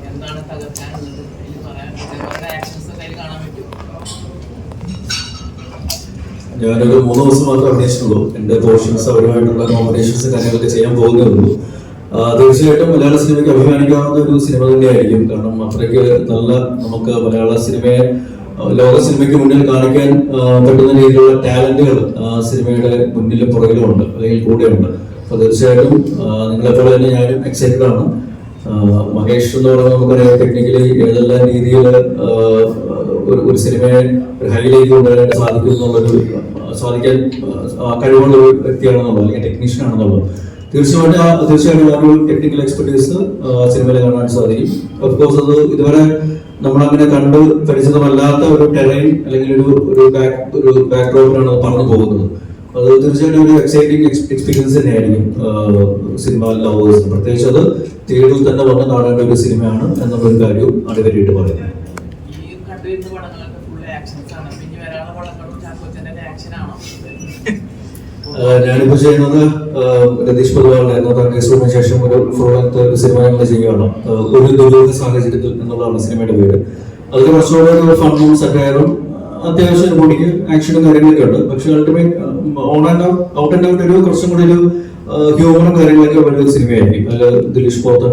എന്താണ് തകർക്കാനുള്ളത് ആക്ഷൻസ് കാണാൻ പറ്റും? ഞാനൊരു 3 ദിവസം മാത്രമേ അഭിനയിച്ചിട്ടുള്ളൂ. എൻ്റെ പോർഷൻസ് അവരുമായിട്ടുള്ള കോമ്പറ്റീഷൻസ് കാര്യങ്ങളൊക്കെ ചെയ്യാൻ പോകുന്നേ ഉള്ളൂ. തീർച്ചയായിട്ടും മലയാള സിനിമയ്ക്ക് അഭിമാനിക്കാവുന്ന ഒരു സിനിമ തന്നെയായിരിക്കും. കാരണം അത്രയ്ക്ക് നല്ല നമുക്ക് മലയാള സിനിമയെ ലോക സിനിമയ്ക്ക് മുന്നിൽ കാണിക്കാൻ പറ്റുന്ന രീതിയിലുള്ള ടാലന്റുകൾ സിനിമയുടെ മുന്നിലും പുറകിലും ഉണ്ട്, അല്ലെങ്കിൽ കൂടെയുണ്ട്. അപ്പോൾ തീർച്ചയായിട്ടും നിങ്ങളെപ്പോലെ തന്നെ ഞാനും എക്സൈറ്റഡ് ആണ്. മഹേഷ് എന്ന് പറയുന്നത് നമുക്കറിയാം ടെക്നിക്കലി ഏതെല്ലാം രീതിയിൽ ഒരു സിനിമയെ ഒരു ഹൈലേക്ക് കൊണ്ടുവരാനായിട്ട് സാധിക്കും എന്നുള്ളൊരു സാധിക്കാൻ കഴിവുള്ള ഒരു വ്യക്തിയാണെന്നുള്ളത്, അല്ലെങ്കിൽ ടെക്നീഷ്യൻ ആണെന്നുള്ളത്. തീർച്ചയായിട്ടും ആ ഒരു ടെക്നിക്കൽ എക്സ്പെർട്ടീസ് സിനിമയിൽ കാണാൻ സാധിക്കും. ഓഫ്കോഴ്സ് അത് ഇതുവരെ നമ്മളങ്ങനെ കണ്ട് പരിചിതമല്ലാത്ത ഒരു ടെറൈൻ അല്ലെങ്കിൽ ഒരു ബാക്ക്ഡ്രോപ്പിലാണ് പറഞ്ഞു പോകുന്നത്. അത് തീർച്ചയായിട്ടും ഒരു എക്സൈറ്റിംഗ് എക്സ്പീരിയൻസ് തന്നെയായിരിക്കും സിനിമ ലവേഴ്സിന്. പ്രത്യേകിച്ച് അത് തിയേറ്ററിൽ തന്നെ വന്ന് കാണേണ്ട ഒരു സിനിമയാണ് എന്നുള്ളൊരു കാര്യവും അടിവരായിട്ട് പറയുന്നത്. ഞാനിപ്പോ ചെയ്യുന്നത് രതീഷ് പൊതുവാളിന് ശേഷം ഒരു ഫുൾ ലെങ്ത് സിനിമ ഞങ്ങൾ ചെയ്യുകയാണ്. ഒരു ദുരൂഹ സാഹചര്യത്തിൽ എന്നുള്ളതാണ് സിനിമയുടെ പേര്. അതിൽ കുറച്ചുകൂടെ ഒരു ഫണ്ണും സറ്റയറും അത്യാവശ്യം ബോഡിക്ക് ആക്ഷനും കാര്യങ്ങളൊക്കെ ഉണ്ട്. പക്ഷെ അൾട്ടിമേറ്റ് ഔട്ട് ആൻഡ് ഔട്ട് ഒരു കുറച്ചും കൂടി ഒരു ഹ്യൂമറും കാര്യങ്ങളൊക്കെ ഉള്ള ഒരു സിനിമയായിരിക്കും. അതിൽ ദിലീഷ് പോത്തൻ,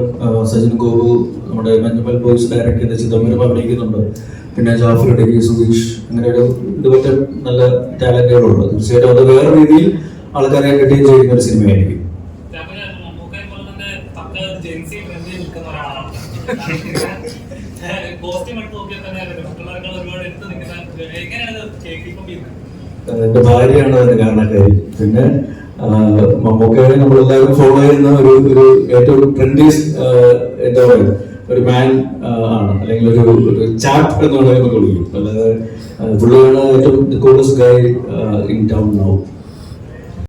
സജിൻ ഗോപു, നമ്മുടെ മഞ്ഞുമൽ ബോയ്സ് ഡയറക്ട് ചെയ്ത ചിദംബരം അഭിനയിക്കുന്നുണ്ട്. പിന്നെ ജാഫർ ഇടയ്ക്ക്, സുധീഷ്, അങ്ങനെ ഒരു ഇതുപറ്റ നല്ല ടാലന്റുകളുണ്ട്. തീർച്ചയായിട്ടും അത് വേറെ രീതിയിൽ ആൾക്കാരെ എൻ്റർടൈൻ ചെയ്യുന്ന ഒരു സിനിമയായിരിക്കും. എന്റെ ഭാര്യയാണ് അതിന് കാരണക്കാരി. പിന്നെ മമ്മൂക്കയെ നമ്മളെല്ലാവരും ഫോളോ ചെയ്യുന്ന ഒരു ഏറ്റവും ട്രെൻഡീസ് എന്താ പറയുക ഒരു മാൻ ആണ്, അല്ലെങ്കിൽ ഒരു ചാപ്പ് എന്ന് പറയുന്നത് വിളിക്കും. അല്ലാതെ പുള്ളിയാണ് ഏറ്റവും coolest Guy in town now.